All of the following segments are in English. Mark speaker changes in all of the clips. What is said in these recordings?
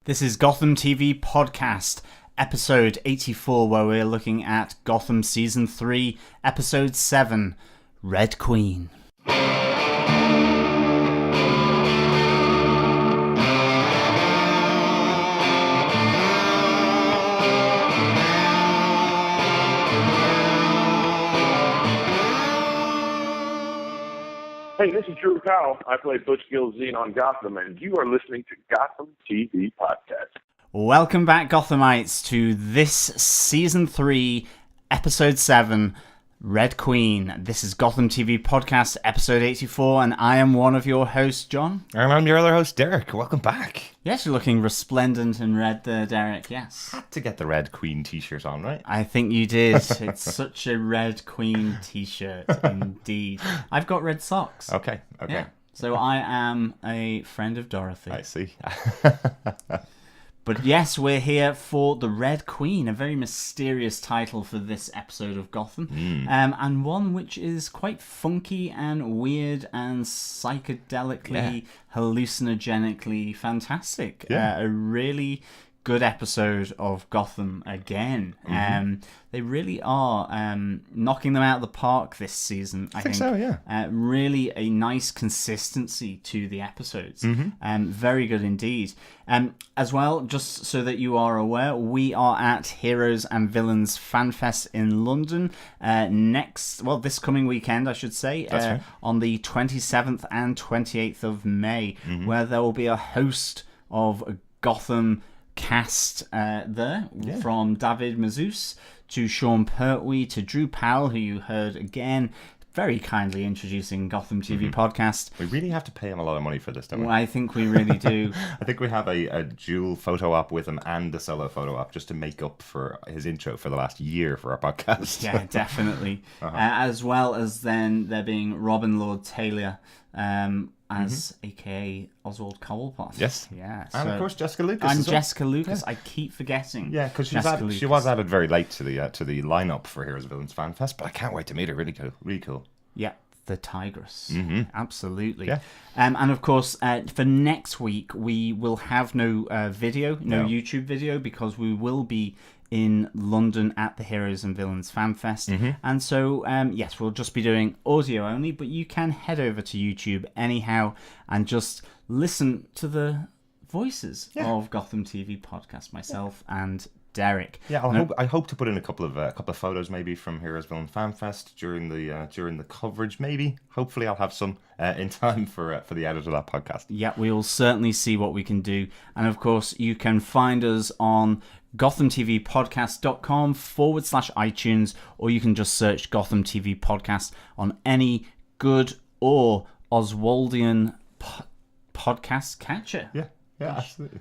Speaker 1: This is Gotham TV Podcast, episode 84, where we're looking at Gotham Season 3, episode 7, Red Queen.
Speaker 2: Hey, this is Drew Powell. I play Butch Gilzine on Gotham, and you are listening to Gotham TV Podcast.
Speaker 1: Welcome back, Gothamites, to this Season 3, Episode 7, Red Queen. This is Gotham TV Podcast, Episode 84, and I am one of your hosts, John.
Speaker 3: And I'm your other host, Derek. Welcome back.
Speaker 1: Yes, you're looking resplendent in red there, Derek, yes.
Speaker 3: Had to get the Red Queen t-shirt on, right?
Speaker 1: I think you did. It's such a Red Queen t-shirt, indeed. I've got red socks.
Speaker 3: Okay.
Speaker 1: Yeah. So I am a friend of Dorothy.
Speaker 3: I see.
Speaker 1: But yes, we're here for the Red Queen, a very mysterious title for this episode of Gotham, and one which is quite funky and weird and psychedelically, hallucinogenically fantastic.
Speaker 3: Yeah.
Speaker 1: A really good episode of Gotham again. They really are knocking them out of the park this season, I think.
Speaker 3: So, yeah.
Speaker 1: Really a nice consistency to the episodes. Very good indeed. As well, just so that you are aware, we are at Heroes and Villains FanFest in London this coming weekend, I should say,
Speaker 3: That's right.
Speaker 1: on the 27th and 28th of May, where there will be a host of Gotham cast there, from David Mazouz to Sean Pertwee to Drew Powell, who you heard again very kindly introducing Gotham TV Podcast.
Speaker 3: We really have to pay him a lot of money for this, don't we?
Speaker 1: Well, I think we really do.
Speaker 3: I think we have a dual photo op with him and a solo photo op just to make up for his intro for the last year for our podcast.
Speaker 1: Yeah, definitely. As well as then there being Robin Lord Taylor as aka Oswald Cobblepot.
Speaker 3: Yes.
Speaker 1: Yeah.
Speaker 3: And of course Jessica Lucas.
Speaker 1: And
Speaker 3: as well.
Speaker 1: Jessica Lucas. I keep forgetting.
Speaker 3: Yeah, because she was added very late to the lineup for Heroes and Villains FanFest, but I can't wait to meet her. Really cool. Really cool.
Speaker 1: Yeah, the Tigress. Absolutely.
Speaker 3: Yeah.
Speaker 1: And of course, for next week, we will have no video, no YouTube video, because we will be in London at the Heroes and Villains FanFest. And so, yes, we'll just be doing audio only, but you can head over to YouTube anyhow and just listen to the voices of Gotham TV Podcast, myself and Derek.
Speaker 3: Yeah, I hope to put in a couple of photos maybe from Heroes Villain FanFest during the coverage. Maybe, hopefully, I'll have some in time for the edit of that podcast.
Speaker 1: Yeah, we will certainly see what we can do, and of course, you can find us on gothamtvpodcast.com/iTunes, or you can just search Gotham TV Podcast on any good or Oswaldian podcast catcher.
Speaker 3: Yeah, absolutely.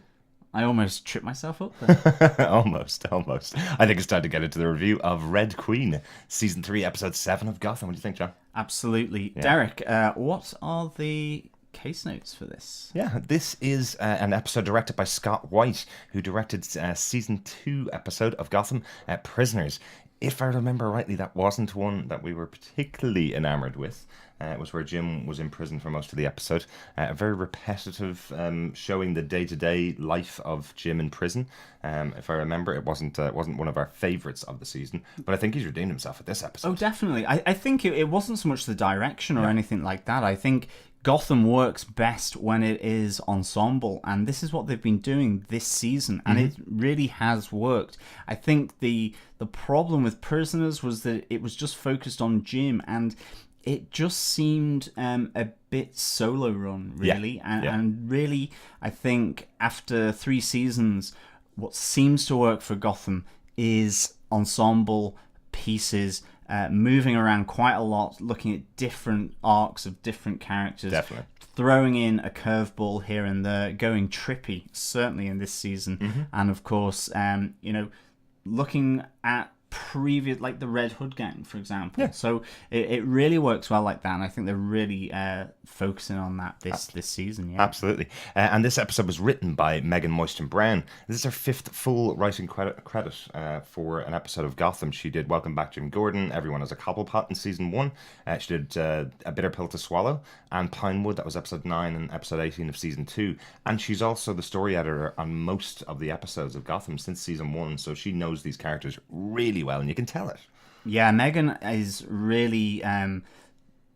Speaker 1: I almost tripped myself up there.
Speaker 3: Almost. I think it's time to get into the review of Red Queen, Season 3, Episode 7 of Gotham. What do you think, John?
Speaker 1: Absolutely. Yeah. Derek, what are the case notes for this?
Speaker 3: Yeah, this is an episode directed by Scott White, who directed Season 2 episode of Gotham, Prisoners. If I remember rightly, that wasn't one that we were particularly enamored with. It was where Jim was in prison for most of the episode. Very repetitive, showing the day-to-day life of Jim in prison. If I remember, it wasn't one of our favourites of the season, but I think he's redeemed himself with this episode.
Speaker 1: Oh, definitely. I think it wasn't so much the direction or anything like that. I think Gotham works best when it is ensemble, and this is what they've been doing this season, and it really has worked. I think the problem with Prisoners was that it was just focused on Jim, and it just seemed a bit solo run, really. And really, I think after 3 seasons, what seems to work for Gotham is ensemble pieces, moving around quite a lot, looking at different arcs of different characters.
Speaker 3: Definitely.
Speaker 1: Throwing in a curveball here and there, going trippy, certainly in this season. And of course, looking at previous, like the Red Hood gang, for example. Yeah. So it really works well like that, and I think they're really focusing on that this season. Yeah,
Speaker 3: absolutely. And this episode was written by Megan Mostyn-Brown. This is her 5th full writing credit for an episode of Gotham. She did Welcome Back, Jim Gordon, Everyone Has a Cobblepot in season 1. She did A Bitter Pill to Swallow and Pinewood. That was episode 9 and episode 18 of season 2. And she's also the story editor on most of the episodes of Gotham since season 1, so she knows these characters really well, and you can tell it.
Speaker 1: Yeah, Megan is really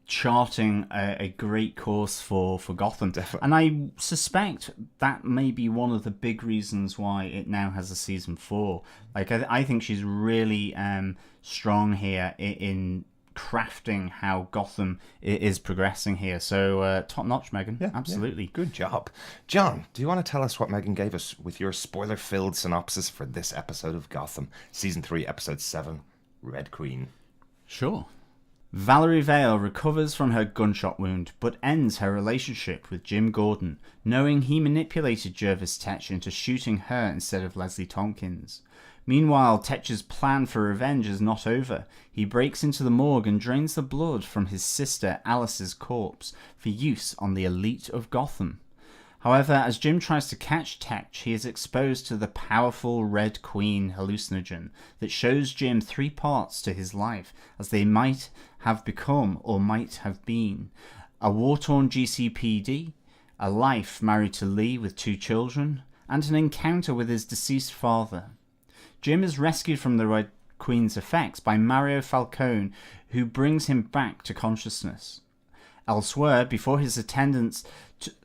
Speaker 1: charting a great course for Gotham.
Speaker 3: Definitely.
Speaker 1: And I suspect that may be one of the big reasons why it now has a season 4. Like, I think she's really strong here in crafting how Gotham is progressing here. So top notch, Megan. Yeah, absolutely.
Speaker 3: Yeah. Good job. John, do you want to tell us what Megan gave us with your spoiler-filled synopsis for this episode of Gotham, season 3, episode 7, Red Queen?
Speaker 1: Sure. Valerie Vale recovers from her gunshot wound, but ends her relationship with Jim Gordon, knowing he manipulated Jervis Tetch into shooting her instead of Leslie Tompkins. Meanwhile, Tetch's plan for revenge is not over. He breaks into the morgue and drains the blood from his sister Alice's corpse for use on the elite of Gotham. However, as Jim tries to catch Tetch, he is exposed to the powerful Red Queen hallucinogen that shows Jim 3 parts to his life, as they might have become or might have been: a war-torn GCPD, a life married to Lee with 2 children, and an encounter with his deceased father. Jim is rescued from the Red Queen's effects by Mario Falcone, who brings him back to consciousness. Elsewhere, before his attendance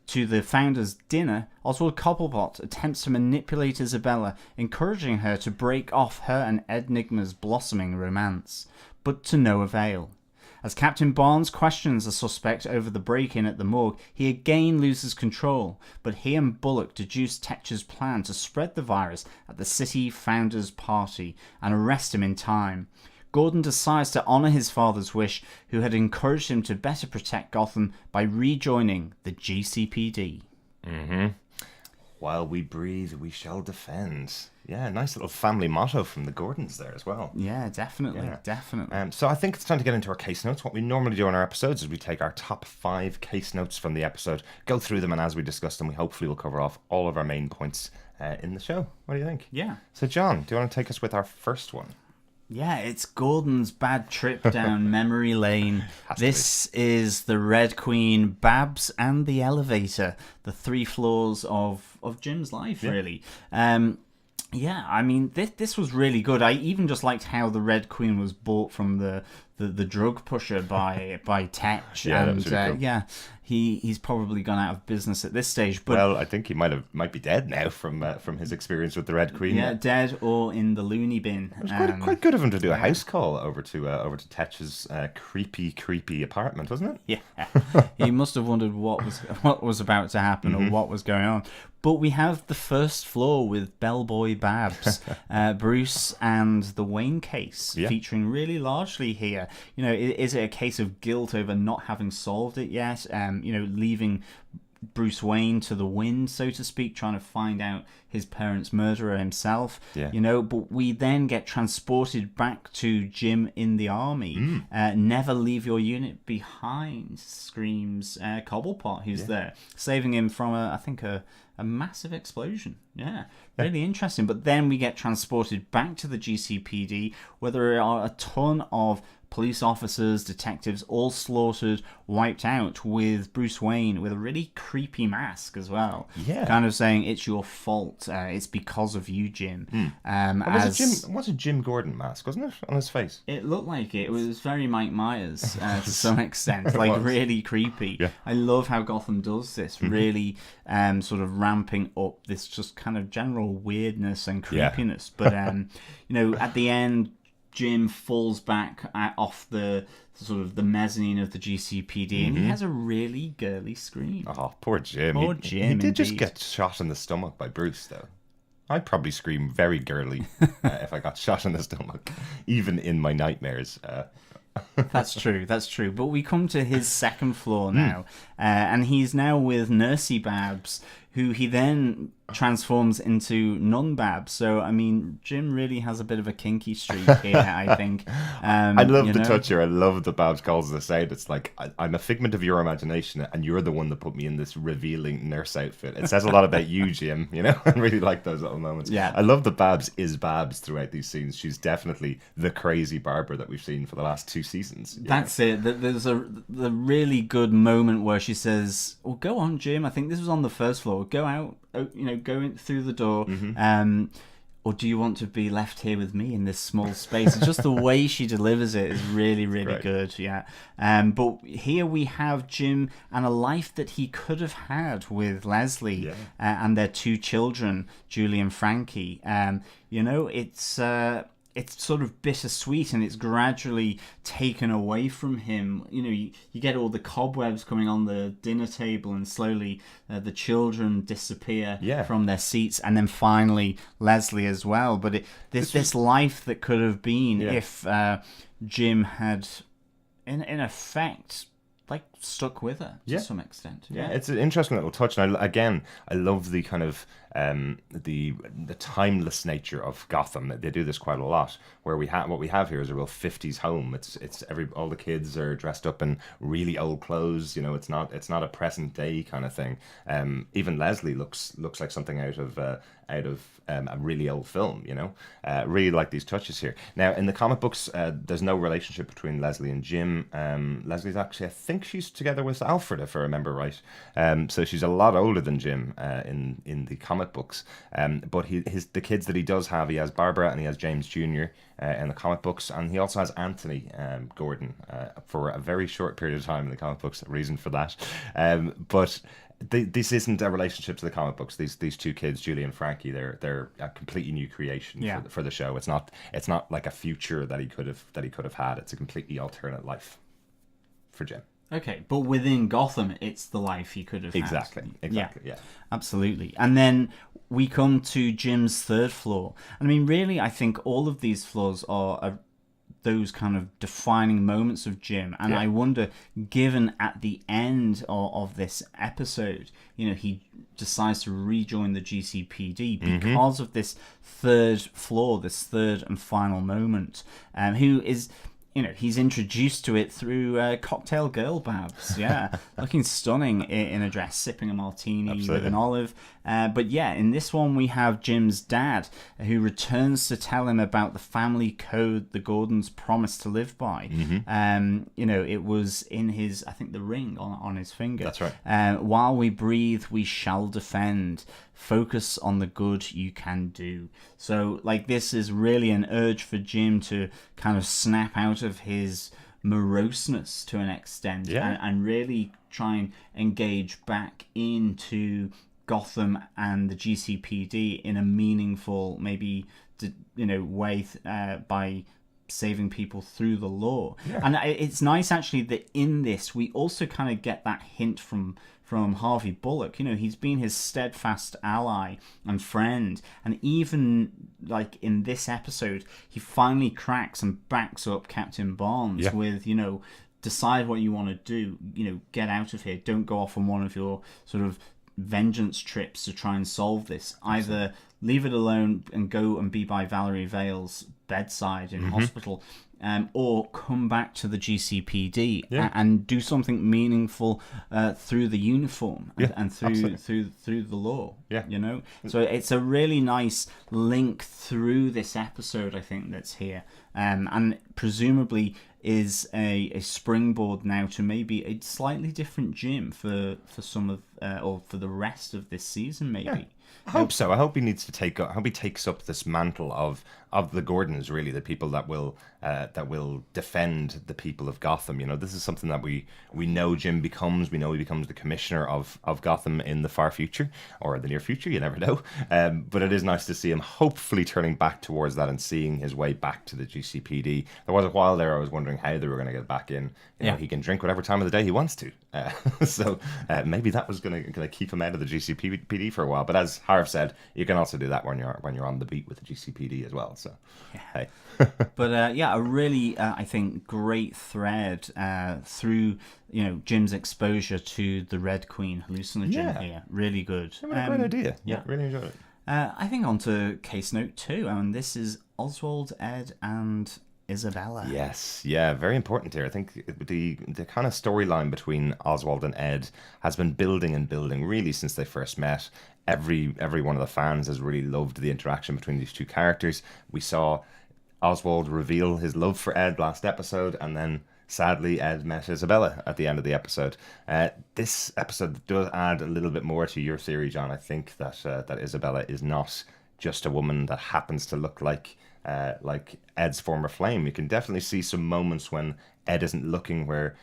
Speaker 1: to the Founders' dinner, Oswald Cobblepot attempts to manipulate Isabella, encouraging her to break off her and Enigma's blossoming romance, but to no avail. As Captain Barnes questions the suspect over the break-in at the morgue, he again loses control, but he and Bullock deduce Tetch's plan to spread the virus at the City Founders Party and arrest him in time. Gordon decides to honour his father's wish, who had encouraged him to better protect Gotham by rejoining the GCPD.
Speaker 3: Mm-hmm. While we breathe, we shall defend. Yeah, nice little family motto from the Gordons there as well.
Speaker 1: Yeah, definitely.
Speaker 3: So I think it's time to get into our case notes. What we normally do in our episodes is we take our top 5 case notes from the episode, go through them, and as we discuss them, we hopefully will cover off all of our main points in the show. What do you think?
Speaker 1: Yeah.
Speaker 3: So John, do you want to take us with our first one?
Speaker 1: Yeah, it's Gordon's bad trip down memory lane. This is the Red Queen, Babs, and the elevator. The 3 floors of Jim's life, really. Yeah, I mean, this was really good. I even just liked how the Red Queen was bought from the drug pusher by Tetch.
Speaker 3: Yeah,
Speaker 1: and
Speaker 3: that was really cool.
Speaker 1: Yeah, he's probably gone out of business at this stage. But
Speaker 3: well, I think he might be dead now from his experience with the Red Queen.
Speaker 1: Yeah, dead or in the loony bin.
Speaker 3: It was quite good of him to do a house call over to Tetch's creepy apartment, wasn't it?
Speaker 1: Yeah, he must have wondered what was about to happen or what was going on. But we have the first floor with Bellboy Babs, Bruce, and the Wayne case featuring really largely here. You know, is it a case of guilt over not having solved it yet? Leaving Bruce Wayne to the wind, so to speak, trying to find out his parents' murderer himself.
Speaker 3: Yeah.
Speaker 1: But we then get transported back to Jim in the army. Never leave your unit behind, screams Cobblepot, who's there, saving him from a massive explosion. Yeah, really interesting. But then we get transported back to the GCPD, where there are a ton of police officers, detectives, all slaughtered, wiped out, with Bruce Wayne with a really creepy mask as well.
Speaker 3: Yeah.
Speaker 1: Kind of saying, it's your fault. It's because of you, Jim.
Speaker 3: It was a Jim Gordon mask, wasn't it, on his face?
Speaker 1: It looked like it. It was very Mike Myers to some extent. Like, really creepy. Yeah. I love how Gotham does this, really sort of ramping up this just kind of general weirdness and creepiness. But, at the end, Jim falls back off the sort of the mezzanine of the GCPD, and he has a really girly scream.
Speaker 3: Oh, poor Jim.
Speaker 1: Poor Jim.
Speaker 3: He did just get shot in the stomach by Bruce, though. I'd probably scream very girly if I got shot in the stomach, even in my nightmares.
Speaker 1: That's true. But we come to his second floor now, and he's now with Nursey Babs, who he then transforms into Nun-Bab. So, I mean, Jim really has a bit of a kinky streak here, I think.
Speaker 3: I love the touch here. I love that Babs calls this out. It's like, I'm a figment of your imagination, and you're the one that put me in this revealing nurse outfit. It says a lot about you, Jim, you know? I really like those little moments.
Speaker 1: Yeah.
Speaker 3: I love that Babs is Babs throughout these scenes. She's definitely the crazy Barbara that we've seen for the last 2 seasons.
Speaker 1: That's it. There's the really good moment where she says, well, go on, Jim. I think this was on the first floor. Go out, go in through the door. Or do you want to be left here with me in this small space? It's just the way she delivers it is really, really good. Yeah. But here we have Jim and a life that he could have had with Leslie and their 2 children, Julie and Frankie. It's sort of bittersweet, and it's gradually taken away from him. You get all the cobwebs coming on the dinner table, and slowly the children disappear from their seats, and then finally Leslie as well. But this life that could have been if Jim had, in effect, stuck with her to some extent.
Speaker 3: Yeah, it's an interesting little touch, and I love the kind of the timeless nature of Gotham. They do this quite a lot, where what we have here is a real 50s home. It's all the kids are dressed up in really old clothes. It's not a present day kind of thing. Even Leslie looks like something out of a really old film. Really like these touches here. Now in the comic books, there's no relationship between Leslie and Jim. Leslie's actually, I think she's together with Alfred, if I remember right. So she's a lot older than Jim in the comic books. But the kids that he does have, he has Barbara and he has James Jr. In the comic books, and he also has Anthony Gordon for a very short period of time in the comic books. A reason for that, but. This isn't a relationship to the comic books. These 2 kids, Julie and Frankie, they're a completely new creation for the show. It's not like a future that he could have had. It's a completely alternate life for Jim.
Speaker 1: Okay, but within Gotham, it's the life he could have had.
Speaker 3: Exactly. Yeah,
Speaker 1: absolutely. And then we come to Jim's 3rd floor. I mean, really, I think all of these floors are those kind of defining moments of Jim. And I wonder, given at the end of this episode, he decides to rejoin the GCPD because of this 3rd floor, this 3rd and final moment, who is... he's introduced to it through Cocktail Girl Babs. Yeah, looking stunning in a dress, sipping a martini with an olive. But in this one we have Jim's dad, who returns to tell him about the family code the Gordons promised to live by. It was in his, I think, the ring on his finger.
Speaker 3: That's right.
Speaker 1: While we breathe, we shall defend. Focus on the good you can do. So, this is really an urge for Jim to kind of snap out of his moroseness to an extent and really try and engage back into Gotham and the GCPD in a meaningful, maybe, way by saving people through the law. And it's nice actually that in this we also kind of get that hint from Harvey Bullock. He's been his steadfast ally and friend, and even in this episode he finally cracks and backs up Captain Barnes with decide what you want to do, get out of here, don't go off on one of your sort of vengeance trips to try and solve this. Either leave it alone and go and be by Valerie Vale's bedside in hospital, or come back to the GCPD and do something meaningful through the uniform and through the law. So it's a really nice link through this episode, I think, that's here, and presumably is a springboard now to maybe a slightly different Jim for some of or for the rest of this season, maybe.
Speaker 3: I hope so. I hope he needs to take up. I hope he takes up this mantle of the Gordons, really, the people that will defend the people of Gotham. This is something that we know Jim becomes. We know he becomes the commissioner of Gotham in the far future or the near future. You never know. But it is nice to see him hopefully turning back towards that and seeing his way back to the GCPD. There was a while there I was wondering how they were going to get back in. He can drink whatever time of the day he wants to. So maybe that was going to keep him out of the GCPD for a while. But as Harv said, you can also do that when you're on the beat with the GCPD as well. So, hey.
Speaker 1: But a really, I think, great thread through, Jim's exposure to the Red Queen hallucinogen here. Really good.
Speaker 3: What a great idea. Yeah, really enjoyed it.
Speaker 1: I think on to case note 2, and this is Oswald, Ed, and Isabella.
Speaker 3: Yes, yeah, very important here. I think the kind of storyline between Oswald and Ed has been building and building really since they first met. Every one of the fans has really loved the interaction between these two characters. We saw Oswald reveal his love for Ed last episode, and then sadly Ed met Isabella at the end of the episode. This episode does add a little bit more to your theory, John. I think that Isabella is not just a woman that happens to look like Ed's former flame. You can definitely see some moments when Ed isn't looking, where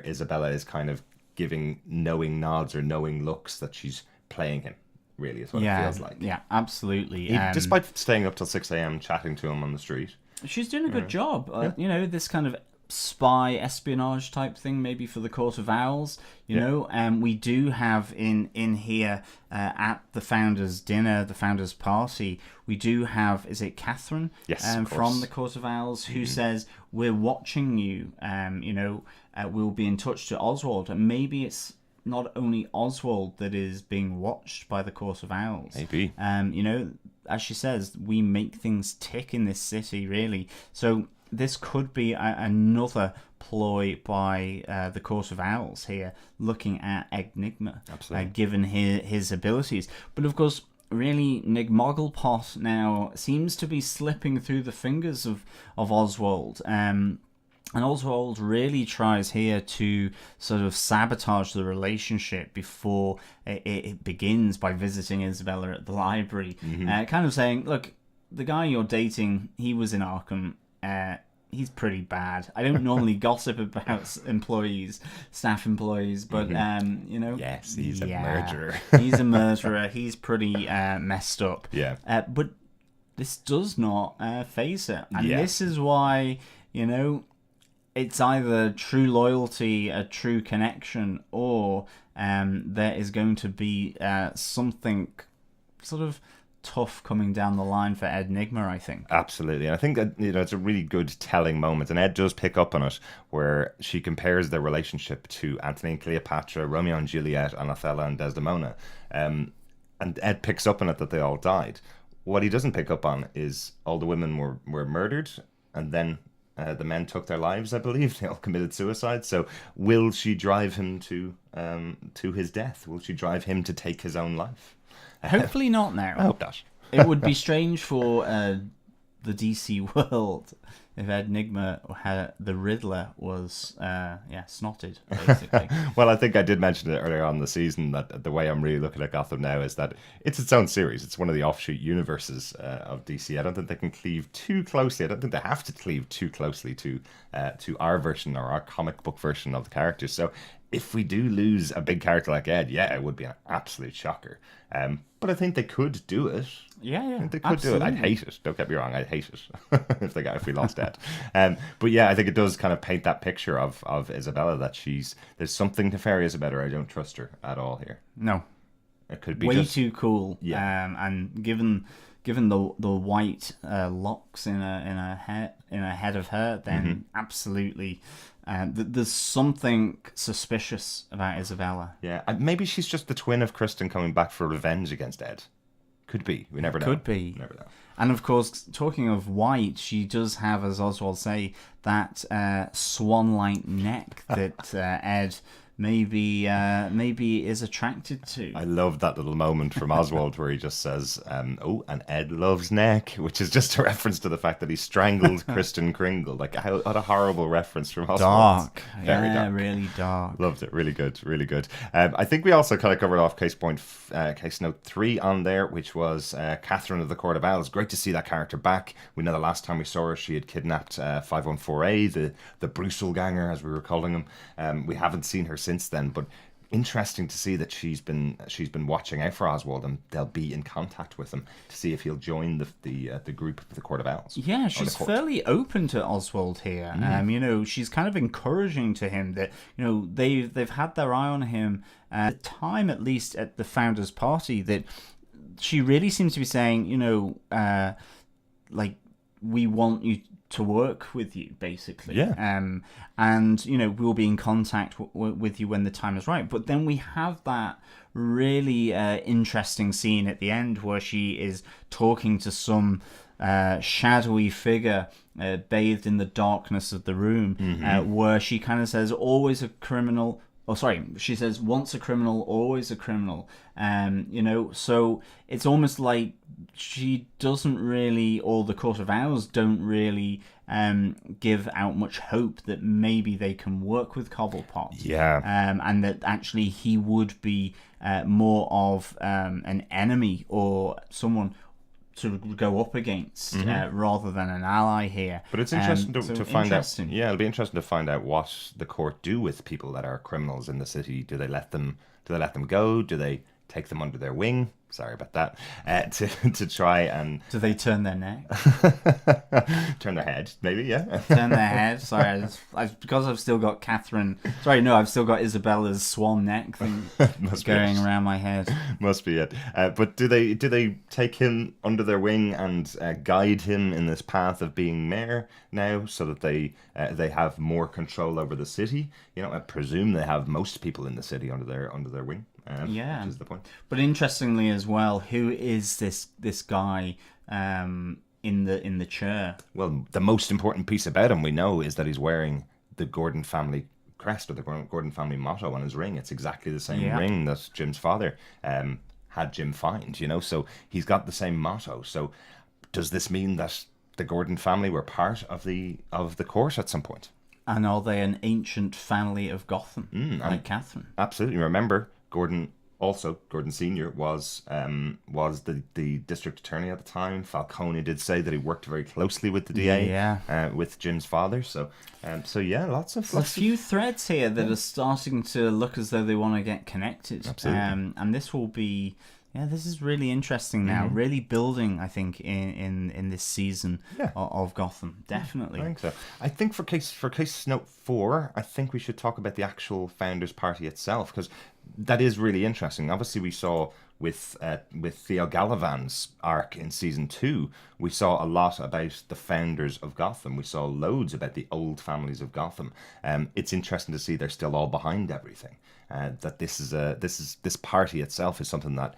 Speaker 3: Isabella is kind of giving knowing nods or knowing looks that she's playing him. Really is what it feels like.
Speaker 1: Yeah, absolutely.
Speaker 3: Despite staying up till 6 a.m. chatting to him on the street.
Speaker 1: She's doing a good job. This kind of spy espionage type thing, maybe for the Court of Owls. We do have in here at the founders' dinner, the founders' party, we do have, is it Catherine?
Speaker 3: Yes,
Speaker 1: from the Court of Owls, who says, "We're watching you. We'll be in touch to Oswald." And maybe it's not only Oswald that is being watched by the Court of Owls.
Speaker 3: Maybe.
Speaker 1: As she says, we make things tick in this city, really. So this could be another ploy by the Court of Owls here, looking at Enigma, given his abilities. But of course, really, Nigmogglepot now seems to be slipping through the fingers of Oswald. And Oswald really tries here to sort of sabotage the relationship before it begins by visiting Isabella at the library. Kind of saying, look, the guy you're dating, he was in Arkham. He's pretty bad. I don't normally gossip about staff employees, but,
Speaker 3: Yes, he's a murderer.
Speaker 1: He's a murderer. He's pretty messed up.
Speaker 3: Yeah.
Speaker 1: But this does not faze her. And this is why, it's either true loyalty, a true connection, or there is going to be something sort of tough coming down the line for Enigma, I think.
Speaker 3: Absolutely. And I think that, it's a really good telling moment, and Ed does pick up on it, where she compares their relationship to Antony and Cleopatra, Romeo and Juliet, and Othello and Desdemona. And Ed picks up on it that they all died. What he doesn't pick up on is all the women were murdered, and then the men took their lives, I believe. They all committed suicide. So will she drive him to his death? Will she drive him to take his own life?
Speaker 1: Hopefully not now.
Speaker 3: I hope not.
Speaker 1: It would be strange for the DC world if Enigma had the Riddler was snotted, basically.
Speaker 3: Well, I think I did mention it earlier on in the season that the way I'm really looking at Gotham now is that it's its own series. It's one of the offshoot universes of DC. I don't think they can cleave too closely. I don't think they have to cleave too closely to our version or our comic book version of the characters. So if we do lose a big character like Ed, it would be an absolute shocker. But I think they could do it.
Speaker 1: Yeah,
Speaker 3: they could
Speaker 1: absolutely.
Speaker 3: do it. I'd hate it. Don't get me wrong, I'd hate it if we lost Ed. But I think it does kind of paint that picture of Isabella, that there's something nefarious about her. I don't trust her at all here.
Speaker 1: No,
Speaker 3: it could be
Speaker 1: way too cool.
Speaker 3: Yeah,
Speaker 1: and given the white locks in a head of her, then absolutely. There's something suspicious about Isabella.
Speaker 3: Yeah, maybe she's just the twin of Kristen coming back for revenge against Ed. Could be. We never know.
Speaker 1: Could be.
Speaker 3: Never know.
Speaker 1: And of course, talking of white, she does have, as Oswald say, that swan-like neck that Ed maybe is attracted to.
Speaker 3: I love that little moment from Oswald where he just says, "Oh, and Ed loves neck," which is just a reference to the fact that he strangled Kristen Kringle. Like, what a horrible reference from Oswald.
Speaker 1: Dark.
Speaker 3: Very dark.
Speaker 1: Really dark.
Speaker 3: Loved it. Really good. Really good. I think we also kind of covered off case note 3 on there, which was Catherine of the Court of Owls. Great to see that character back. We know the last time we saw her, she had kidnapped 514A, the Brussels ganger, as we were calling him. We haven't seen her since then, but interesting to see that she's been watching out for Oswald, and they'll be in contact with him to see if he'll join the group of the Court of Owls.
Speaker 1: Yeah, she's fairly open to Oswald here. She's kind of encouraging to him that they've had their eye on him at the time, at least at the founders' party, that she really seems to be saying, like, we want you to work with you, basically.
Speaker 3: Yeah.
Speaker 1: And, you know, we'll be in contact with you when the time is right. But then we have that really interesting scene at the end where she is talking to some shadowy figure bathed in the darkness of the room, where she kind of says, always a criminal. Oh, sorry, she says, once a criminal, always a criminal. You know, so it's almost like she doesn't really, or the Court of Owls don't really give out much hope that maybe they can work with Cobblepot.
Speaker 3: Yeah.
Speaker 1: And that actually he would be more of an enemy or someone to go up against rather than an ally here.
Speaker 3: But it's interesting to find out.
Speaker 1: Interesting.
Speaker 3: Yeah, it'll be interesting to find out what the court do with people that are criminals in the city. Do they let them go? Do they take them under their wing? Sorry about that. To try and
Speaker 1: Do they turn their neck?
Speaker 3: turn their head, maybe. Yeah.
Speaker 1: Turn their head. Sorry, because I've still got Catherine. Sorry, no, I've still got Isabella's swan neck thing going around my head.
Speaker 3: Must be it. But do they take him under their wing and guide him in this path of being mayor now, so that they have more control over the city? You know, I presume they have most people in the city under their wing.
Speaker 1: Yeah,
Speaker 3: which is the point.
Speaker 1: But interestingly as well, who is this guy in the chair?
Speaker 3: Well, the most important piece about him, we know, is that he's wearing the Gordon family crest, or the Gordon family motto on his ring. It's exactly the same ring that Jim's father had Jim find, you know, so he's got the same motto. So does this mean that the Gordon family were part of the court at some point?
Speaker 1: And are they an ancient family of Gotham, like Catherine?
Speaker 3: Absolutely. Remember, Gordon Senior was the district attorney at the time. Falcone did say that he worked very closely with the DA, with Jim's father. So yeah, lots of
Speaker 1: a few threads here that are starting to look as though they want to get connected.
Speaker 3: Absolutely.
Speaker 1: And this will be. Yeah, this is really interesting now. Really building, I think, in this season of Gotham. Definitely.
Speaker 3: I think so. I think for case note 4, I think we should talk about the actual Founders Party itself, because that is really interesting. Obviously, we saw with Theo Gallivan's arc in season 2, we saw a lot about the founders of Gotham. We saw loads about the old families of Gotham. It's interesting to see they're still all behind everything. That this party itself is something that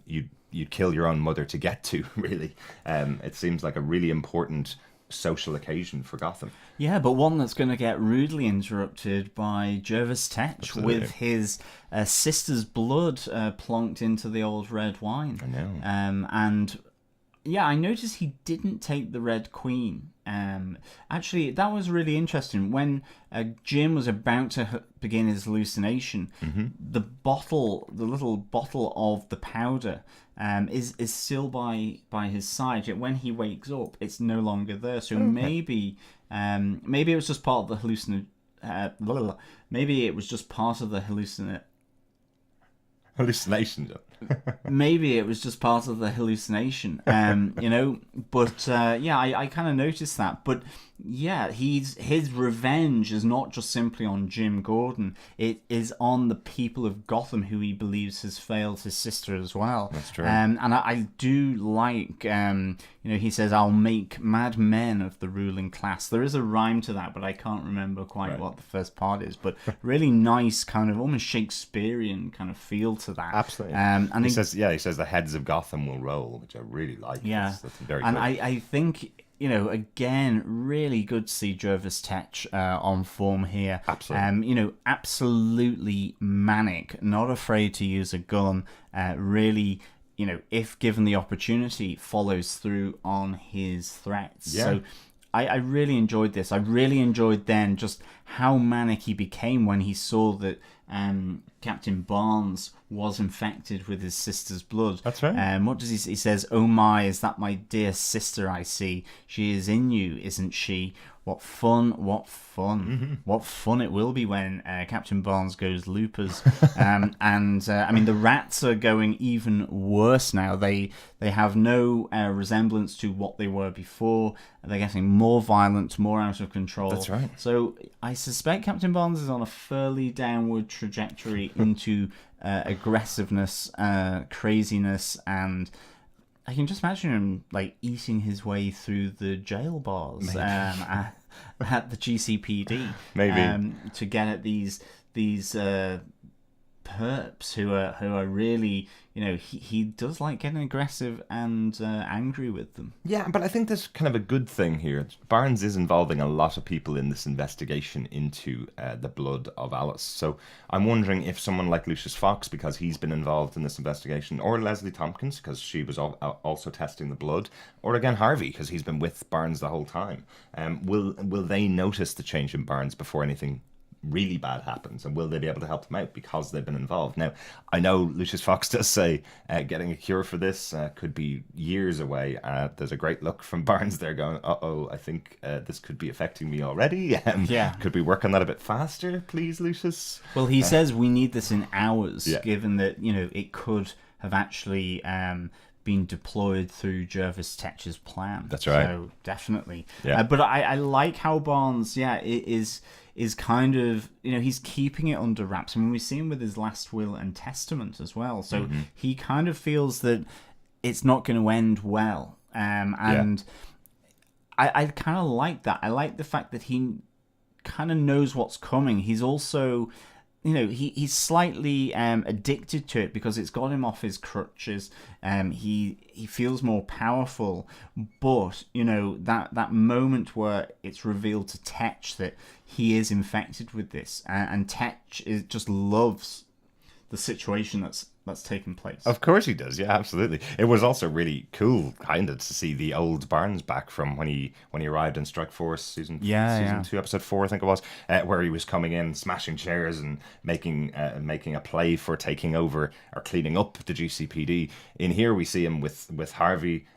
Speaker 3: you'd kill your own mother to get to. Really, it seems like a really important social occasion for Gotham.
Speaker 1: Yeah, but one that's going to get rudely interrupted by Jervis Tetch with his sister's blood plonked into the old red wine.
Speaker 3: I know.
Speaker 1: And yeah, I noticed he didn't take the Red Queen. Actually, that was really interesting. When Jim was about to begin his hallucination, the little bottle of the powder is still by his side. Yet when he wakes up, it's no longer there. So maybe it was just part of the maybe it was just part of the
Speaker 3: hallucination.
Speaker 1: Maybe it was just part of the hallucination, you know. But yeah, I kind of noticed that. But yeah, his revenge is not just simply on Jim Gordon. It is on the people of Gotham who he believes has failed his sister as well.
Speaker 3: That's true.
Speaker 1: And I do like, you know, he says, "I'll make mad men of the ruling class." There is a rhyme to that, but I can't remember quite what the first part is. But really nice, kind of almost Shakespearean kind of feel to that.
Speaker 3: Absolutely.
Speaker 1: And
Speaker 3: he says the heads of Gotham will roll, which I really like.
Speaker 1: Yeah,
Speaker 3: that's very
Speaker 1: and
Speaker 3: good.
Speaker 1: I think, you know, again, really good to see Jervis Tetch on form here.
Speaker 3: Absolutely.
Speaker 1: You know, absolutely manic, not afraid to use a gun. Really, you know, if given the opportunity, follows through on his threats.
Speaker 3: Yeah.
Speaker 1: So I really enjoyed this. I really enjoyed then just how manic he became when he saw that Captain Barnes was infected with his sister's blood.
Speaker 3: That's right.
Speaker 1: What does he say? He says, "Oh my, is that my dear sister I see? She is in you, isn't she? What fun, what fun.
Speaker 3: Mm-hmm.
Speaker 1: What fun it will be when Captain Barnes goes loopers." I mean, the rats are going even worse now. They have no resemblance to what they were before. They're getting more violent, more out of control.
Speaker 3: That's right.
Speaker 1: So I suspect Captain Barnes is on a fairly downward trajectory into aggressiveness, craziness, and I can just imagine him like eating his way through the jail bars at the GCPD,
Speaker 3: Maybe.
Speaker 1: to get at these perps who are really, he does like getting aggressive and angry with them.
Speaker 3: Yeah, but I think there's kind of a good thing here. Barnes is involving a lot of people in this investigation into the blood of Alice. So I'm wondering if someone like Lucius Fox, because he's been involved in this investigation, or Leslie Tompkins, because she was also testing the blood, or again Harvey, because he's been with Barnes the whole time, will they notice the change in Barnes before anything really bad happens, and will they be able to help them out because they've been involved? Now, I know Lucius Fox does say getting a cure for this could be years away. There's a great look from Barnes there going, I think this could be affecting me already. Could we work on that a bit faster, please, Lucius?
Speaker 1: Well, he says we need this in hours,
Speaker 3: Yeah.
Speaker 1: given that, it could have actually been deployed through Jervis Tetch's plan.
Speaker 3: That's right.
Speaker 1: So, definitely.
Speaker 3: Yeah.
Speaker 1: But I like how Barnes, is kind of, he's keeping it under wraps. I mean, we see him with his last will and testament as well. So he kind of feels that it's not going to end well. And I kind of like that. I like the fact that he kind of knows what's coming. He's also, he's slightly addicted to it because it's got him off his crutches. He feels more powerful, but that moment where it's revealed to Tetch that he is infected with this, and Tetch just loves the situation that's taken place.
Speaker 3: Of course he does, yeah, absolutely. It was also really cool, kind of, to see the old Barnes back from when he arrived in Strike Force season 2, episode 4, I think it was, where he was coming in, smashing chairs and making a play for taking over or cleaning up the GCPD. In here, we see him with Harvey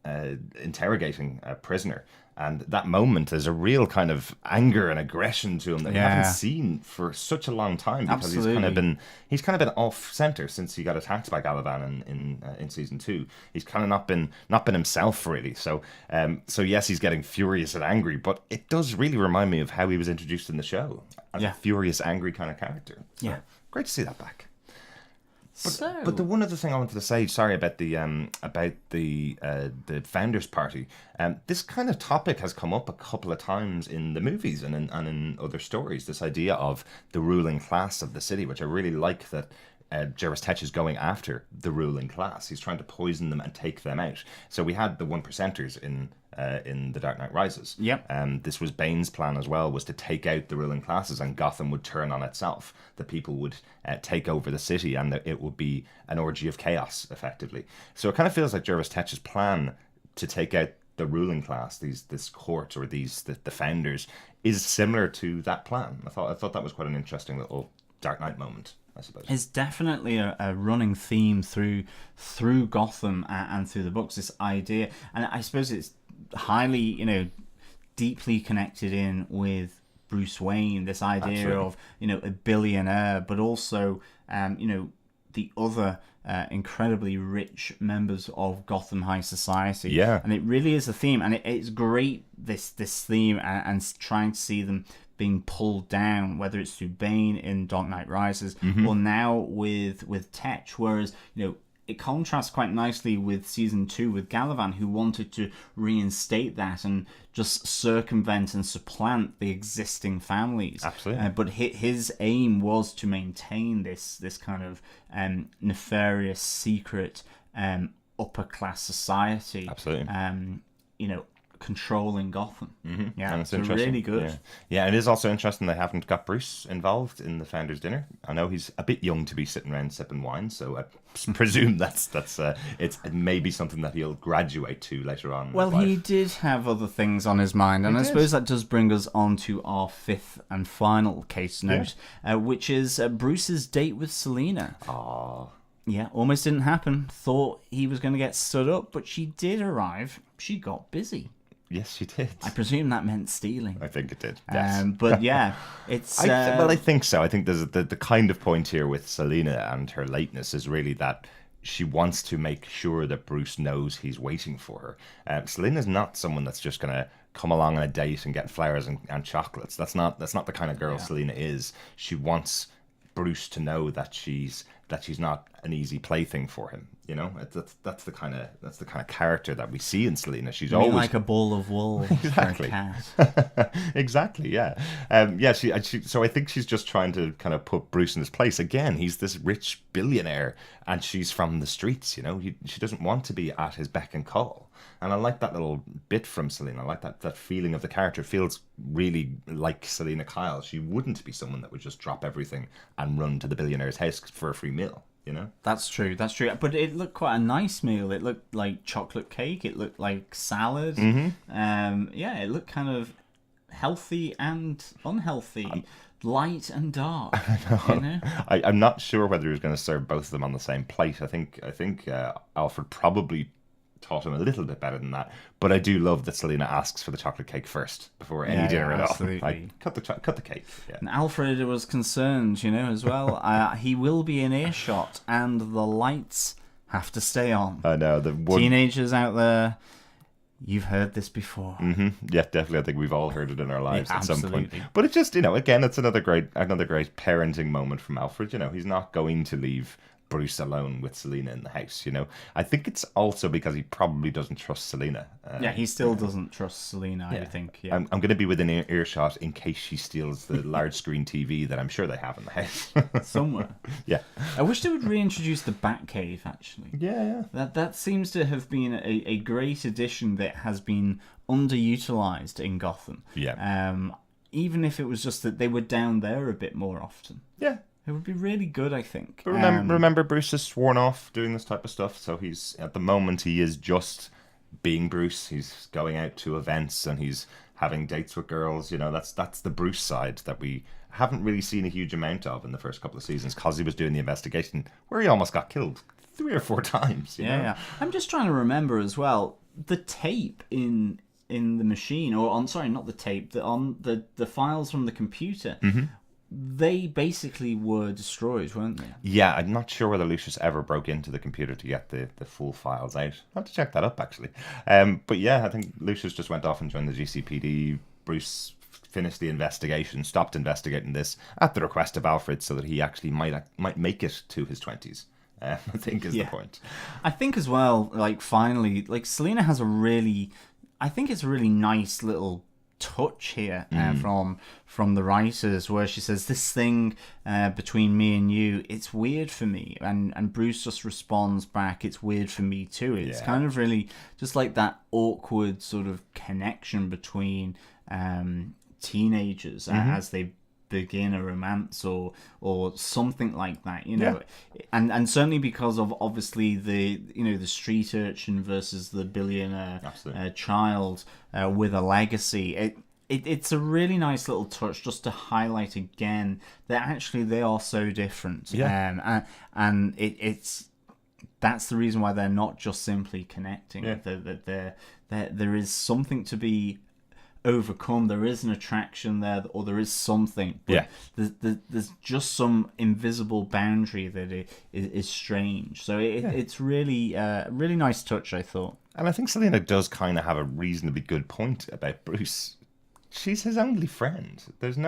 Speaker 3: interrogating a prisoner. And that moment, there's a real kind of anger and aggression to him that we haven't seen for such a long time, because he's kind of been off center since he got attacked by Galavan in season 2. He's kind of not been himself really. So yes, he's getting furious and angry, but it does really remind me of how he was introduced in the show as a furious, angry kind of character. So, great to see that back. But the one other thing I wanted to say, sorry, about the Founders Party. This kind of topic has come up a couple of times in the movies and in other stories. This idea of the ruling class of the city, which I really like that. Jervis Tetch is going after the ruling class. He's trying to poison them and take them out. So we had the 1%ers in The Dark Knight Rises.
Speaker 1: Yep.
Speaker 3: This was Bane's plan as well, was to take out the ruling classes, and Gotham would turn on itself. The people would take over the city, and it would be an orgy of chaos, effectively. So it kind of feels like Jervis Tetch's plan to take out the ruling class, this court, or the founders, is similar to that plan. I thought that was quite an interesting little Dark Knight moment, I suppose.
Speaker 1: It's definitely a running theme through Gotham and through the books, this idea. And I suppose it's highly, deeply connected in with Bruce Wayne, this idea of, a billionaire, but also, the other incredibly rich members of Gotham High Society.
Speaker 3: Yeah.
Speaker 1: And it really is a theme. And it's great, this theme, and trying to see them being pulled down, whether it's through Bane in Dark Knight Rises, or now with Tetch, whereas it contrasts quite nicely with season 2 with Galavan, who wanted to reinstate that and just circumvent and supplant the existing families.
Speaker 3: Absolutely.
Speaker 1: But his aim was to maintain this kind of nefarious, secret upper class society.
Speaker 3: Absolutely.
Speaker 1: Controlling Gotham. Yeah,
Speaker 3: and it's
Speaker 1: so
Speaker 3: interesting.
Speaker 1: Really good.
Speaker 3: Yeah, it is also interesting they haven't got Bruce involved in the Founders Dinner. I know he's a bit young to be sitting around sipping wine, so I presume that's it's maybe something that he'll graduate to later on.
Speaker 1: Well, he did have other things on his mind, and I suppose that does bring us on to our fifth and final case note, which is Bruce's date with Selina.
Speaker 3: Aww.
Speaker 1: Yeah, almost didn't happen. Thought he was going to get stood up, but she did arrive. She got busy.
Speaker 3: Yes, she did.
Speaker 1: I presume that meant stealing.
Speaker 3: I think it did. Yes.
Speaker 1: But yeah, it's...
Speaker 3: I think so. I think there's the kind of point here with Selina and her lateness is really that she wants to make sure that Bruce knows he's waiting for her. Selina's not someone that's just going to come along on a date and get flowers and chocolates. That's not the kind of girl Selina is. She wants Bruce to know that she's that she's not an easy plaything for him. You know, that's the kind of character that we see in Selena. She's always
Speaker 1: like a ball of wool
Speaker 3: exactly.
Speaker 1: for a cat.
Speaker 3: Exactly, yeah. So I think she's just trying to kind of put Bruce in his place. Again, he's this rich billionaire, and she's from the streets, you know. She doesn't want to be at his beck and call. And I like that little bit from Selena. I like that feeling of the character. It feels really like Selena Kyle. She wouldn't be someone that would just drop everything and run to the billionaire's house for a free meal, you know?
Speaker 1: That's true. But it looked quite a nice meal. It looked like chocolate cake. It looked like salad. It looked kind of healthy and unhealthy. Light and dark. You know?
Speaker 3: I'm not sure whether he was going to serve both of them on the same plate. I think Alfred probably taught him a little bit better than that. But I do love that Selena asks for the chocolate cake first before any dinner at all. Like, cut the cake. Yeah.
Speaker 1: And Alfred was concerned, you know, as well. He will be in earshot, and the lights have to stay on.
Speaker 3: I know
Speaker 1: teenagers out there. You've heard this before.
Speaker 3: Mm-hmm. Yeah, definitely. I think we've all heard it in our lives at some point.
Speaker 1: Absolutely.
Speaker 3: But it just, you know, again, it's another great parenting moment from Alfred. You know, he's not going to leave Bruce alone with Selena in the house, you know. I think it's also because he probably doesn't trust Selena.
Speaker 1: He still doesn't trust Selena, I think. Yeah.
Speaker 3: I'm going to be within earshot in case she steals the large screen TV that I'm sure they have in the house.
Speaker 1: Somewhere.
Speaker 3: Yeah.
Speaker 1: I wish they would reintroduce the Batcave, actually.
Speaker 3: Yeah.
Speaker 1: That seems to have been a great addition that has been underutilized in Gotham.
Speaker 3: Yeah.
Speaker 1: Even if it was just that they were down there a bit more often.
Speaker 3: Yeah.
Speaker 1: It would be really good, I think.
Speaker 3: But remember, Bruce is sworn off doing this type of stuff, so he's, at the moment, he is just being Bruce. He's going out to events and he's having dates with girls. You know, that's the Bruce side that we haven't really seen a huge amount of in the first couple of seasons, because he was doing the investigation where he almost got killed 3 or 4 times. You know?
Speaker 1: Yeah. I'm just trying to remember as well, the tape in the machine, or on, sorry, not the tape, on the files from the computer. Mm-hmm. They basically were destroyed, weren't they?
Speaker 3: Yeah, I'm not sure whether Lucius ever broke into the computer to get the full files out. I'll have to check that up, actually. But yeah, I think Lucius just went off and joined the GCPD. Bruce finished the investigation, stopped investigating this at the request of Alfred, so that he actually might make it to his 20s. I think is the point.
Speaker 1: I think as well, like, finally, like, Selena has I think it's a really nice little touch here from the writers, where she says, this thing between me and you, it's weird for me, and Bruce just responds back, it's weird for me too. It's kind of really just like that awkward sort of connection between teenagers as they begin a romance or something like that, you know. And certainly because of obviously the street urchin versus the billionaire child with a legacy. It's a really nice little touch just to highlight again that actually they are so different. And it's that's the reason why they're not just simply connecting. That there is something to be overcome. There is an attraction there, or there is something. But there's just some invisible boundary that is strange. So it's really really nice touch, I thought.
Speaker 3: And I think Selena does kind of have a reasonably good point about Bruce. She's his only friend. There's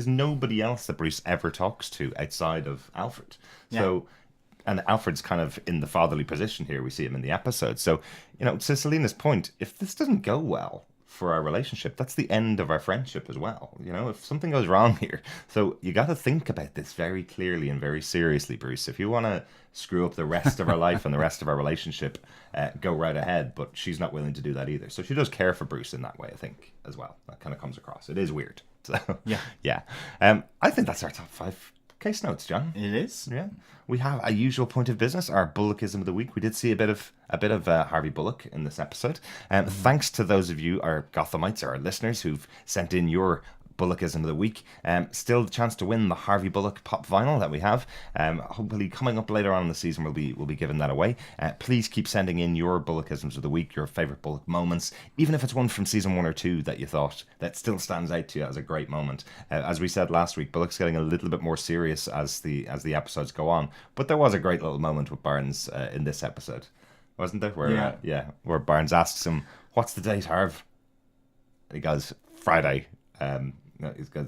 Speaker 3: nobody else that Bruce ever talks to outside of Alfred. So, and Alfred's kind of in the fatherly position here. We see him in the episode. So, you know, to Selena's point, if this doesn't go well for our relationship, that's the end of our friendship as well. You know, if something goes wrong here. So you got to think about this very clearly and very seriously, Bruce. If you want to screw up the rest of our life and the rest of our relationship, go right ahead. But she's not willing to do that either. So she does care for Bruce in that way, I think, as well. That kind of comes across. It is weird. So yeah. I think that's our top 5 case notes, John.
Speaker 1: It is.
Speaker 3: Yeah. We have a usual point of business, our Bullockism of the week. We did see a bit of Harvey Bullock in this episode. Thanks to those of you, our Gothamites, our listeners, who've sent in your Bullockism of the week. Still the chance to win the Harvey Bullock pop vinyl that we have. Hopefully coming up later on in the season, we'll be giving that away. Please keep sending in your Bullockisms of the week, your favourite Bullock moments, even if it's one from season 1 or 2 that you thought that still stands out to you as a great moment. As we said last week, Bullock's getting a little bit more serious as the episodes go on, but there was a great little moment with Barnes in this episode, wasn't there? Where Barnes asks him, "What's the date, Harv?" And he goes, "Friday." He's got,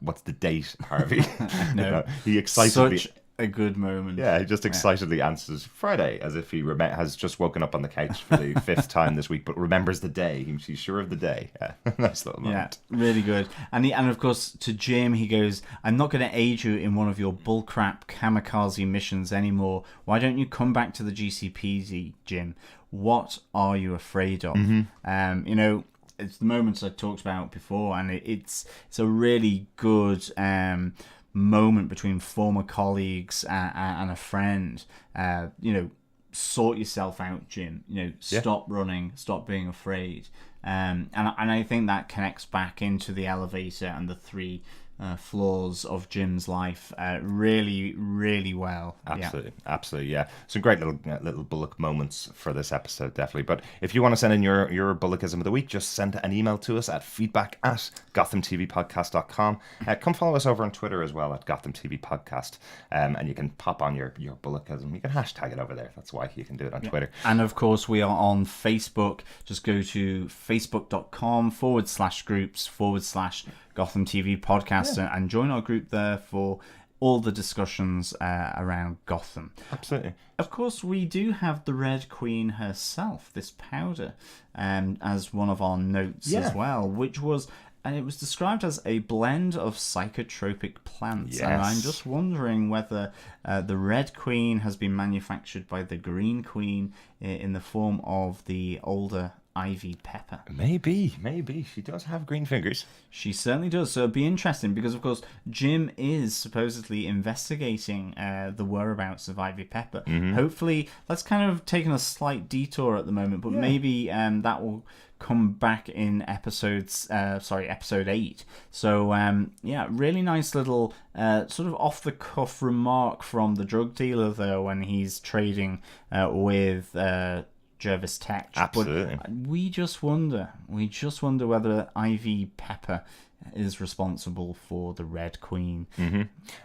Speaker 3: what's the date, Harvey?
Speaker 1: No.
Speaker 3: He excitedly
Speaker 1: a good moment.
Speaker 3: Yeah, he just excitedly answers Friday, as if he has just woken up on the couch for the 5th time this week, but remembers the day. He's sure of the day. Yeah, nice little moment.
Speaker 1: Yeah, really good. And of course, to Jim, he goes, "I'm not going to aid you in one of your bullcrap kamikaze missions anymore. Why don't you come back to the GCPD, Jim? What are you afraid of?" It's the moments I talked about before, and it's a really good moment between former colleagues and a friend. Sort yourself out, Jim. Stop running, stop being afraid. And I think that connects back into the elevator and the 3 flaws of Jim's life really, really well.
Speaker 3: Absolutely, yeah. Some great little Bullock moments for this episode, definitely. But if you want to send in your Bullockism of the week, just send an email to us at feedback@gothamtvpodcast.com. Come follow us over on Twitter as well at Gotham TV Podcast, and you can pop on your Bullockism. You can hashtag it over there. That's why you can do it on Twitter.
Speaker 1: And of course, we are on Facebook. Just go to facebook.com/groups/ Gotham TV Podcast and join our group there for all the discussions around Gotham.
Speaker 3: Absolutely.
Speaker 1: Of course, we do have the Red Queen herself, this powder, as one of our notes as well, which was... And it was described as a blend of psychotropic plants.
Speaker 3: Yes.
Speaker 1: And I'm just wondering whether the Red Queen has been manufactured by the Green Queen in the form of the older Ivy Pepper.
Speaker 3: Maybe. She does have green fingers.
Speaker 1: She certainly does. So it'd be interesting because, of course, Jim is supposedly investigating the whereabouts of Ivy Pepper.
Speaker 3: Mm-hmm.
Speaker 1: Hopefully, that's kind of taken a slight detour at the moment, but maybe that will come back in episode 8. So really nice little sort of off the cuff remark from the drug dealer there when he's trading with Jervis Tech.
Speaker 3: Absolutely.
Speaker 1: But we just wonder whether Ivy Pepper is responsible for the Red Queen.
Speaker 3: Mm-hmm.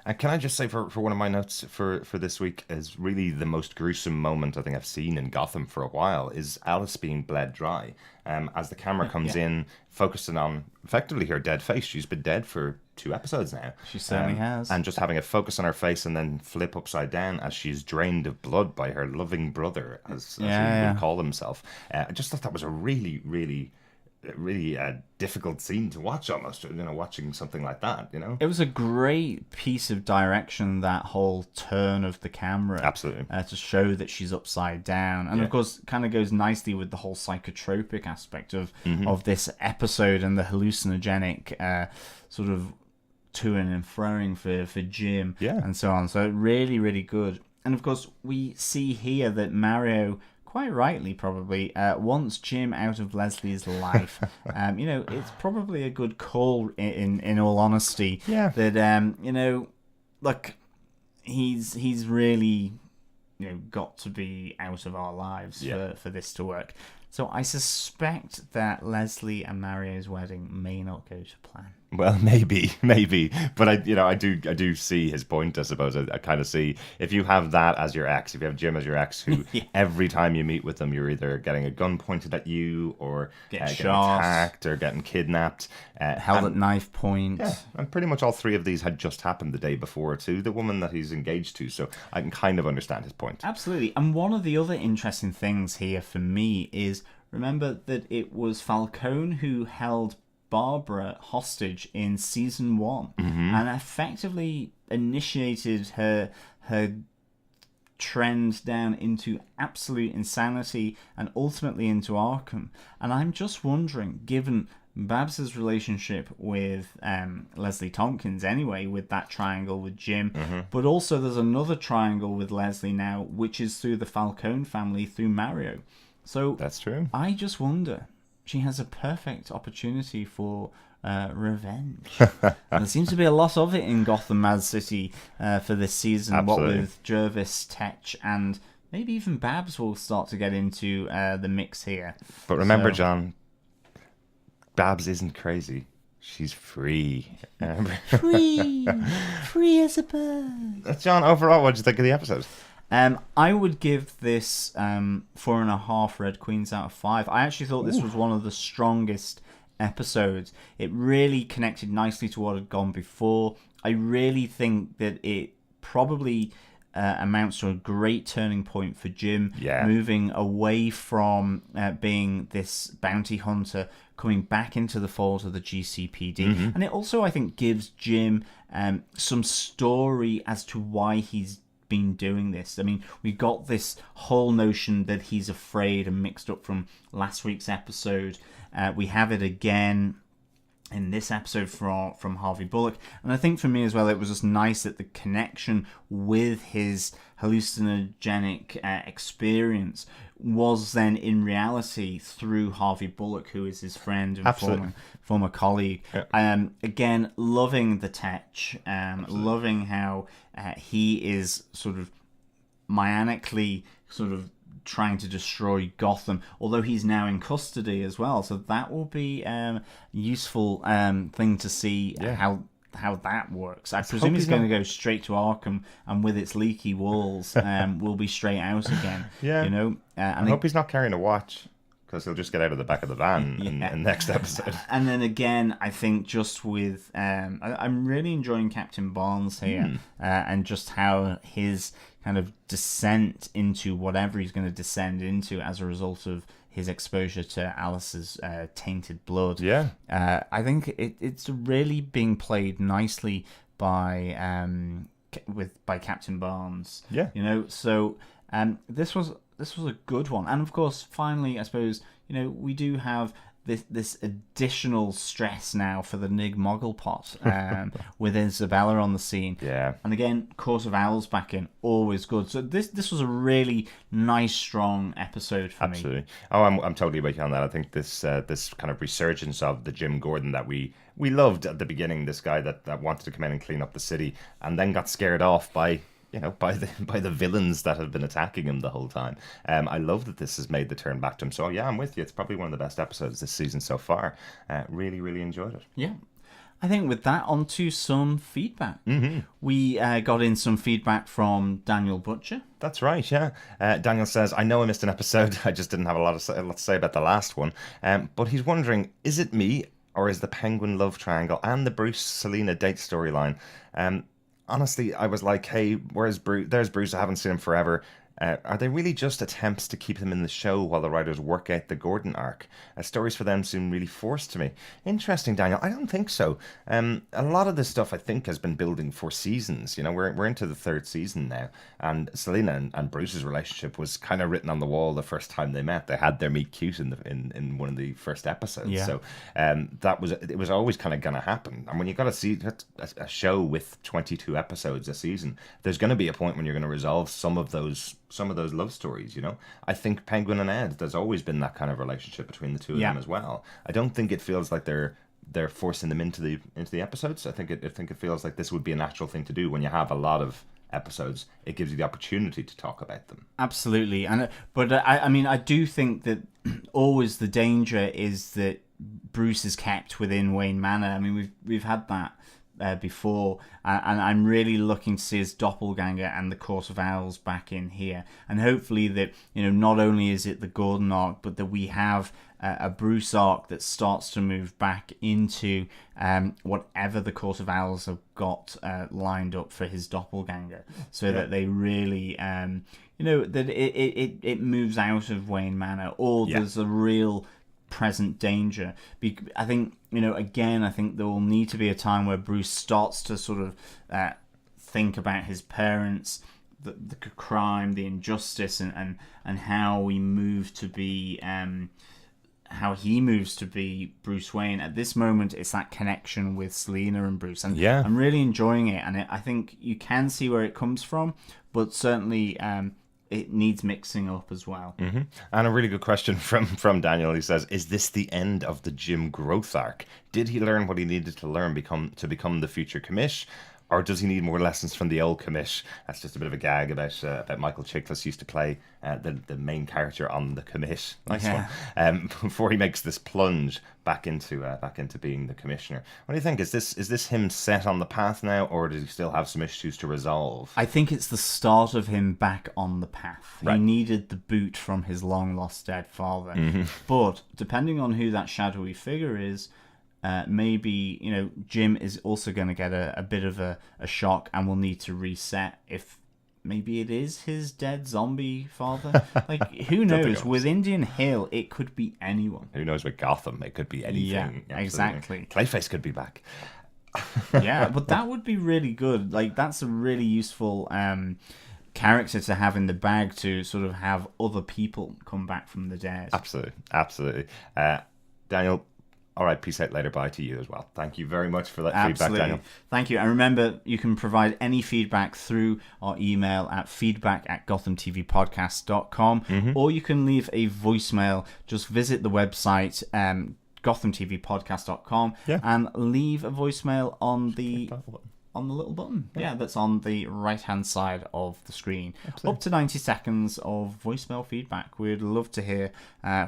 Speaker 3: And can I just say, for one of my notes for this week, is really the most gruesome moment I think I've seen in Gotham for a while is Alice being bled dry. As the camera comes in, focusing on effectively her dead face. She's been dead for 2 episodes now.
Speaker 1: She certainly has.
Speaker 3: And just having a focus on her face and then flip upside down as she's drained of blood by her loving brother, as he would call himself. I just thought that was a really, really difficult scene to watch, almost, watching something like that, It
Speaker 1: was a great piece of direction, that whole turn of the camera.
Speaker 3: Absolutely.
Speaker 1: To show that she's upside down. And of course, kind of goes nicely with the whole psychotropic aspect of this episode and the hallucinogenic sort of to-ing and froing for Jim and so on. So really, really good. And of course, we see here that Mario... quite rightly, probably, wants Jim out of Leslie's life. It's probably a good call, in all honesty, that, look, he's really, got to be out of our lives for this to work. So I suspect that Leslie and Mario's wedding may not go to plan.
Speaker 3: Well, maybe, but I do see his point. I suppose I kind of see, if you have that as your ex, if you have Jim as your ex, who every time you meet with them, you're either getting a gun pointed at you, or getting attacked, or getting kidnapped,
Speaker 1: held at knife point.
Speaker 3: Yeah, and pretty much all 3 of these had just happened the day before to the woman that he's engaged to. So I can kind of understand his point.
Speaker 1: Absolutely. And one of the other interesting things here for me is, remember that it was Falcone who held Barbara hostage in season 1 and effectively initiated her trend down into absolute insanity and ultimately into Arkham. And I'm just wondering, given Babs's relationship with Leslie Tompkins anyway, with that triangle with Jim, but also there's another triangle with Leslie now, which is through the Falcone family, through Mario. So
Speaker 3: that's true.
Speaker 1: I just wonder, she has a perfect opportunity for revenge. There seems to be a lot of it in Gotham City for this season.
Speaker 3: Absolutely.
Speaker 1: What with Jervis, Tech, and maybe even Babs will start to get into the mix here.
Speaker 3: But remember, John, Babs isn't crazy. She's free.
Speaker 1: Free as a bird.
Speaker 3: John, overall, what did you think of the episode?
Speaker 1: I would give this 4.5 Red Queens out of 5. I actually thought this was one of the strongest episodes. It really connected nicely to what had gone before. I really think that it probably amounts to a great turning point for Jim,
Speaker 3: Yeah.
Speaker 1: moving away from being this bounty hunter, coming back into the fold of the GCPD. And it also, I think, gives Jim some story as to why he's been doing this. I mean, we got this whole notion that he's afraid and mixed up from last week's episode. We have it again in this episode from Harvey Bullock. And I think for me as well, it was just nice that the connection with his hallucinogenic experience was then in reality through Harvey Bullock, who is his friend and former colleague. Yeah. Again, loving the tech, loving how he is sort of mechanically sort of trying to destroy Gotham, although he's now in custody as well. So that will be a useful thing to see how that works. I presume he's going to go straight to Arkham, and with its leaky walls, we'll be straight out again.
Speaker 3: Yeah,
Speaker 1: you know.
Speaker 3: I hope he's not carrying a watch, because he'll just get out of the back of the van in next episode.
Speaker 1: And then again, I think just with I'm really enjoying Captain Barnes here, and just how his kind of descent into whatever he's going to descend into as a result of his exposure to Alice's tainted blood.
Speaker 3: Yeah,
Speaker 1: I think it's really being played nicely by Captain Barnes.
Speaker 3: Yeah,
Speaker 1: you know. So this was a good one, and of course, finally, I suppose, you know, we do have this additional stress now for the Nig Mogglepot with Isabella on the scene.
Speaker 3: Yeah.
Speaker 1: And again, Court of Owls back in, always good. So this was a really nice, strong episode for me.
Speaker 3: Absolutely. Oh, I'm totally with you on that. I think this kind of resurgence of the Jim Gordon that we loved at the beginning, this guy that wanted to come in and clean up the city, and then got scared off by the villains that have been attacking him the whole time. I love that this has made the turn back to him. So yeah, I'm with you. It's probably one of the best episodes this season so far. Really, really enjoyed it.
Speaker 1: Yeah. I think with that, on to some feedback. We got in some feedback from Daniel Butcher.
Speaker 3: That's right, yeah. Daniel says, I know I missed an episode. I just didn't have a lot to say about the last one. But he's wondering, is it me, or is the Penguin love triangle and the Bruce-Selina date storyline? Honestly, I was like, hey, where's Bruce? There's Bruce. I haven't seen him forever. Are they really just attempts to keep him in the show while the writers work out the Gordon arc? Stories for them seem really forced to me. Interesting, Daniel. I don't think so. A lot of this stuff, I think, has been building for seasons. You know, we're into the third season now, and Selina and Bruce's relationship was kind of written on the wall the first time they met. They had their meet cute in one of the first episodes. Yeah. So it was always kind of going to happen. And when you got to see a show with 22 episodes a season, there's going to be a point when you're going to resolve some of those love stories, you know. I think Penguin and Ed, there's always been that kind of relationship between the two of them as well. I don't think it feels like they're forcing them into the episodes. I think it feels like this would be a natural thing to do when you have a lot of episodes. It gives you the opportunity to talk about them. Absolutely.
Speaker 1: But I mean, I do think that always the danger is that Bruce is kept within Wayne Manor. I mean, we've had that before, and I'm really looking to see his doppelganger and the Court of Owls back in here, and hopefully that, you know, not only is it the Gordon arc, but that we have a Bruce arc that starts to move back into whatever the Court of Owls have got lined up for his doppelganger, so that they really you know, that it moves out of Wayne Manor, or there's a real present danger. I think, you know, again, I think there will need to be a time where Bruce starts to sort of think about his parents, the crime, the injustice, and how we move to be how he moves to be Bruce Wayne. At this moment, it's that connection with Selina and Bruce, and I'm really enjoying it, and I think you can see where it comes from, but certainly it needs mixing up as well.
Speaker 3: Mm-hmm. And a really good question from Daniel. He says, is this the end of the Jim growth arc? Did he learn what he needed to learn to become the future commish? Or does he need more lessons from the old commish? That's just a bit of a gag about Michael Chiklis used to play the main character on the commish. Nice one. Before he makes this plunge back into being the commissioner. What do you think? Is this him set on the path now, or does he still have some issues to resolve?
Speaker 1: I think it's the start of him back on the path. Right. He needed the boot from his long lost dead father. Mm-hmm. But depending on who that shadowy figure is, maybe, Jim is also going to get a bit of a shock and will need to reset if maybe it is his dead zombie father. Like, who knows? With Indian Hill, it could be anyone.
Speaker 3: Who knows with Gotham? It could be anything.
Speaker 1: Yeah, exactly.
Speaker 3: Clayface could be back.
Speaker 1: Yeah, but that would be really good. Like, that's a really useful character to have in the bag, to sort of have other people come back from the dead.
Speaker 3: Absolutely. Daniel, all right, peace out, later, bye to you as well. Thank you very much for that feedback, Daniel.
Speaker 1: Thank you. And remember, you can provide any feedback through our email at feedback@gothamtvpodcast.com, or you can leave a voicemail. Just visit the website, gothamtvpodcast.com, and leave a voicemail on the little button. Yeah, that's on the right-hand side of the screen. Absolutely. Up to 90 seconds of voicemail feedback. We'd love to hear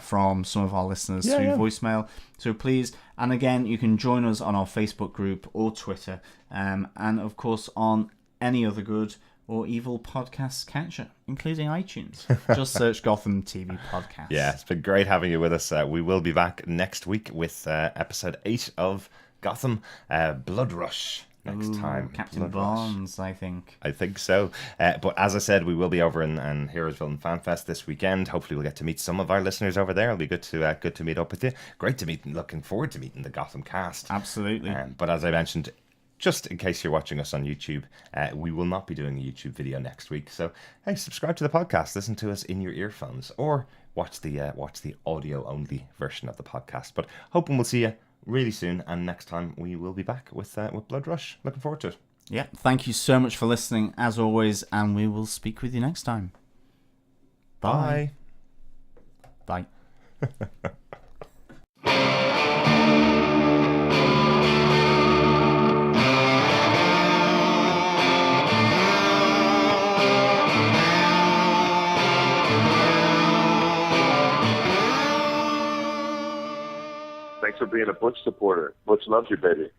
Speaker 1: from some of our listeners through voicemail. So please, and again, you can join us on our Facebook group or Twitter, and of course on any other good or evil podcast catcher, including iTunes. Just search Gotham TV Podcast.
Speaker 3: Yeah, it's been great having you with us. We will be back next week with episode 8 of Gotham Blood Rush. Next time,
Speaker 1: Captain Barnes, I think.
Speaker 3: I think so. But as I said, we will be over in Heroesville and FanFest this weekend. Hopefully, we'll get to meet some of our listeners over there. It'll be good to meet up with you. Great to meet. Looking forward to meeting the Gotham cast.
Speaker 1: Absolutely.
Speaker 3: But as I mentioned, just in case you're watching us on YouTube, we will not be doing a YouTube video next week. So, hey, subscribe to the podcast. Listen to us in your earphones, or watch the audio only version of the podcast. But hoping we'll see you really soon, and next time we will be back with Blood Rush. Looking forward to it.
Speaker 1: Yeah, thank you so much for listening, as always, and we will speak with you next time. Bye. Bye.
Speaker 2: Thanks for being a Butch supporter. Butch loves you, baby.